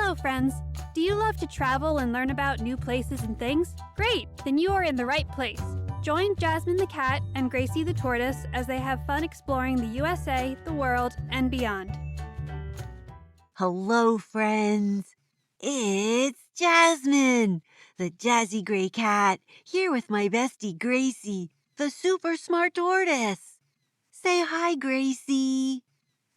Hello, friends. Do you love to travel and learn about new places and things? Great! Then you are in the right place. Join Jasmine the cat and Gracie the tortoise as they have fun exploring the USA, the world, and beyond. Hello, friends. It's Jasmine, the jazzy gray cat, here with my bestie Gracie, the super smart tortoise. Say hi, Gracie.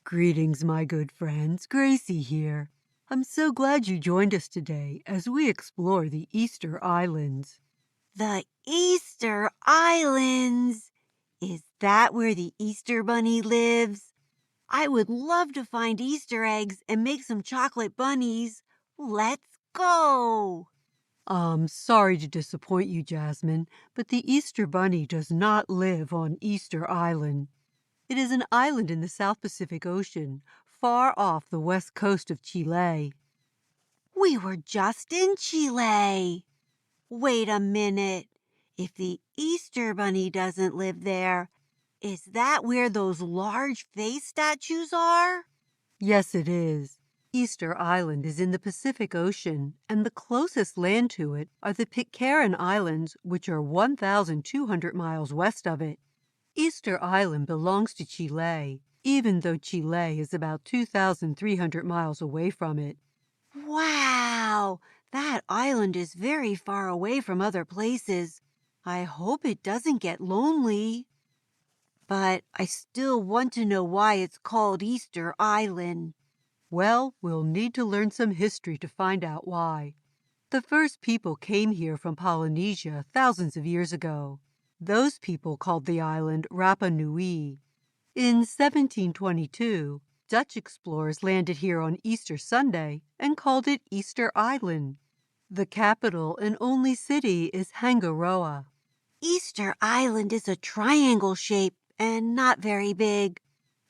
Greetings, my good friends. Gracie here. I'm so glad you joined us today as we explore the Easter Islands. The Easter Islands. Is that where the Easter Bunny lives? I would love to find Easter eggs and make some chocolate bunnies. Let's go! I'm sorry to disappoint you, Jasmine, but the Easter Bunny does not live on Easter Island. It is an island in the South Pacific Ocean, far off the west coast of Chile. We were just in Chile. Wait a minute. If the Easter Bunny doesn't live there, is that where those large face statues are? Yes, it is. Easter Island is in the Pacific Ocean, and the closest land to it are the Pitcairn Islands, which are 1,200 miles west of it. Easter Island belongs to Chile, even though Chile is about 2,300 miles away from it. Wow! That island is very far away from other places. I hope it doesn't get lonely. But I still want to know why it's called Easter Island. Well, we'll need to learn some history to find out why. The first people came here from Polynesia thousands of years ago. Those people called the island Rapa Nui. In 1722, Dutch explorers landed here on Easter Sunday and called it Easter Island. The capital and only city is Hangaroa. Easter Island is a triangle shape and not very big.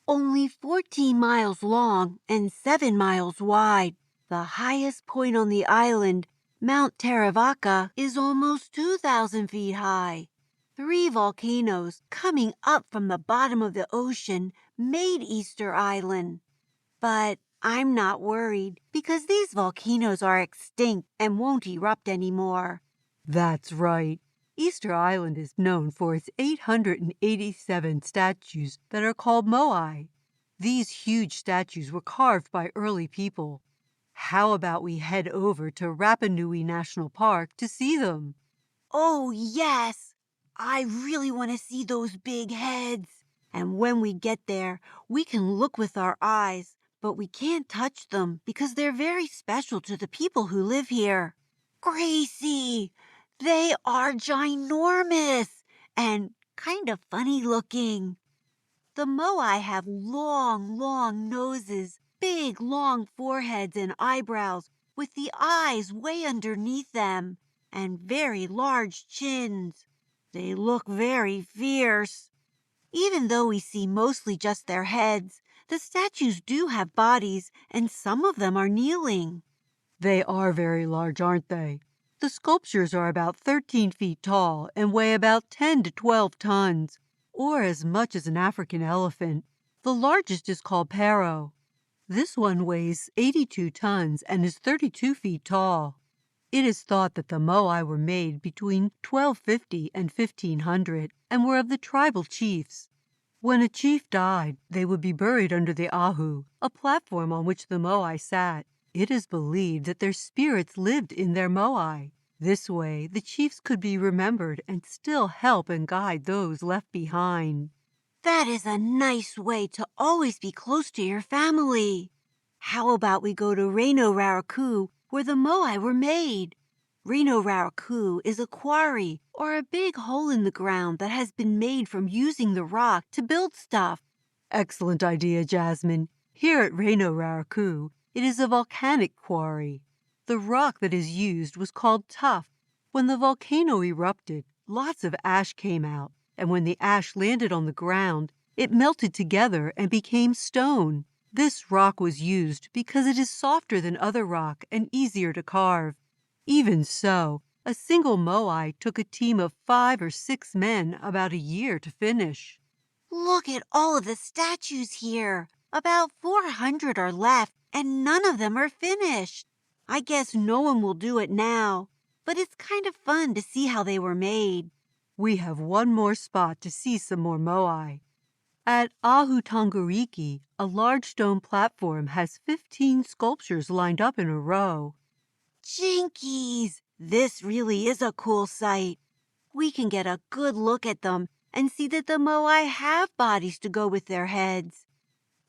Only 14 miles long and 7 miles wide. The highest point on the island, Mount Taravaca, is almost 2,000 feet high. 3 volcanoes coming up from the bottom of the ocean made Easter Island. But I'm not worried because these volcanoes are extinct and won't erupt anymore. That's right. Easter Island is known for its 887 statues that are called moai. These huge statues were carved by early people. How about we head over to Rapa Nui National Park to see them? Oh, yes! I really want to see those big heads. And when we get there, we can look with our eyes, but we can't touch them because they're very special to the people who live here. Gracie! They are ginormous and kind of funny looking. The moai have long, long noses, big, long foreheads and eyebrows with the eyes way underneath them, and very large chins. They look very fierce. Even though we see mostly just their heads, the statues do have bodies, and some of them are kneeling. They are very large, aren't they? The sculptures are about 13 feet tall and weigh about 10 to 12 tons, or as much as an African elephant. The largest is called Paro. This one weighs 82 tons and is 32 feet tall. It is thought that the moai were made between 1250 and 1500 and were of the tribal chiefs. When a chief died, they would be buried under the ahu, a platform on which the moai sat. It is believed that their spirits lived in their moai. This way, the chiefs could be remembered and still help and guide those left behind. That is a nice way to always be close to your family. How about we go to Reno Raraku, where the moai were made? Reno Raraku is a quarry or a big hole in the ground that has been made from using the rock to build stuff. Excellent idea, Jasmine. Here at Reno Raraku, it is a volcanic quarry. The rock that is used was called tuff. When the volcano erupted, lots of ash came out, and when the ash landed on the ground, it melted together and became stone. This rock was used because it is softer than other rock and easier to carve. Even so, a single moai took a team of 5 or 6 men about a year to finish. Look at all of the statues here. About 400 are left, and none of them are finished. I guess no one will do it now, but it's kind of fun to see how they were made. We have one more spot to see some more moai. At Ahutangariki, a large stone platform has 15 sculptures lined up in a row. Jinkies! This really is a cool sight. We can get a good look at them and see that the moai have bodies to go with their heads.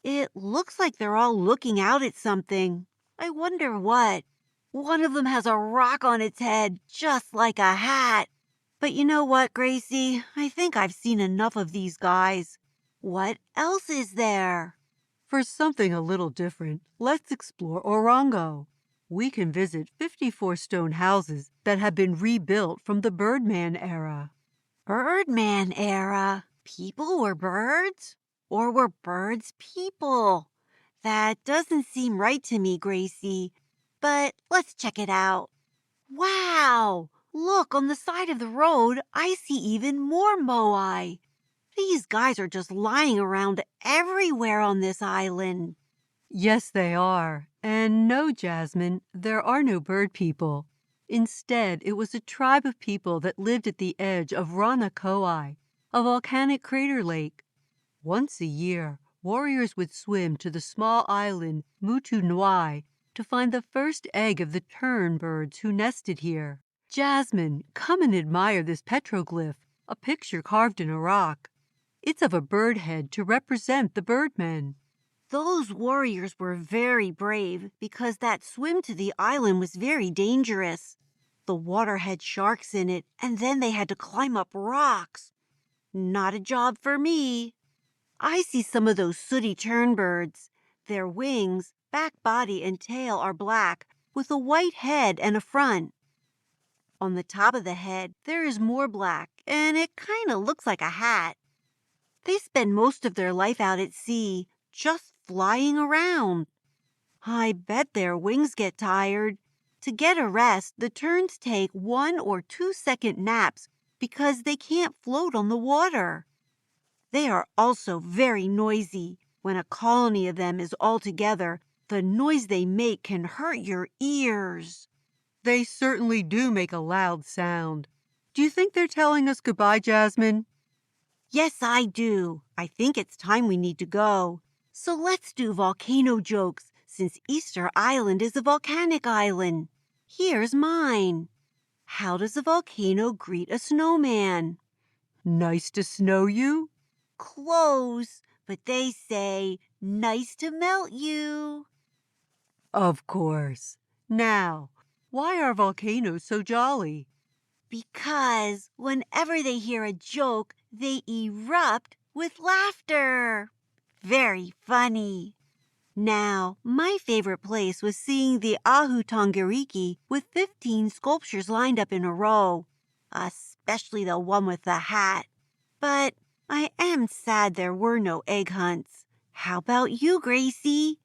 It looks like they're all looking out at something. I wonder what. One of them has a rock on its head, just like a hat. But you know what, Gracie? I think I've seen enough of these guys. What else is there? For something a little different, let's explore Orongo. We can visit 54 stone houses that have been rebuilt from the birdman era. Birdman era? People were birds? Or were birds people? That doesn't seem right to me, Gracie. But let's check it out. Wow! Look, on the side of the road, I see even more moai. These guys are just lying around everywhere on this island. Yes, they are. And no, Jasmine, there are no bird people. Instead, it was a tribe of people that lived at the edge of Ranakoi, a volcanic crater lake. Once a year, warriors would swim to the small island Mutunwai to find the first egg of the tern birds who nested here. Jasmine, come and admire this petroglyph, a picture carved in a rock. It's of a bird head to represent the birdmen. Those warriors were very brave because that swim to the island was very dangerous. The water had sharks in it, and then they had to climb up rocks. Not a job for me. I see some of those sooty tern birds. Their wings, back body, and tail are black, with a white head and a front. On the top of the head, there is more black, and it kind of looks like a hat. They spend most of their life out at sea, just flying around. I bet their wings get tired. To get a rest, the terns take 1 or 2 second naps because they can't float on the water. They are also very noisy. When a colony of them is all together, the noise they make can hurt your ears. They certainly do make a loud sound. Do you think they're telling us goodbye, Jasmine? Yes, I do. I think it's time we need to go. So let's do volcano jokes, since Easter Island is a volcanic island. Here's mine. How does a volcano greet a snowman? Nice to snow you? Close, but they say, nice to melt you. Of course. Now, why are volcanoes so jolly? Because whenever they hear a joke, they erupt with laughter. Very funny. Now, my favorite place was seeing the Ahutangariki with 15 sculptures lined up in a row, especially the one with the hat. But I am sad there were no egg hunts. How about you, Gracie?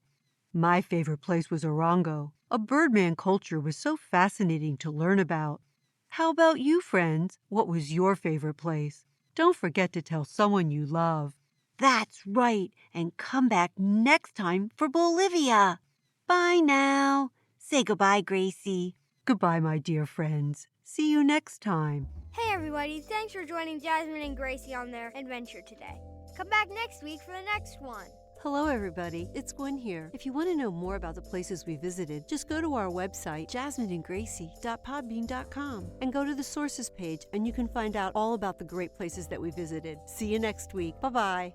My favorite place was Orongo. A birdman culture was so fascinating to learn about. How about you, friends? What was your favorite place? Don't forget to tell someone you love. That's right, and come back next time for Bolivia. Bye now. Say goodbye, Gracie. Goodbye, my dear friends. See you next time. Hey everybody, thanks for joining Jasmine and Gracie on their adventure today. Come back next week for the next one. Hello, everybody. It's Gwen here. If you want to know more about the places we visited, just go to our website, jasmineandgracie.podbean.com, and go to the sources page, and you can find out all about the great places that we visited. See you next week. Bye-bye.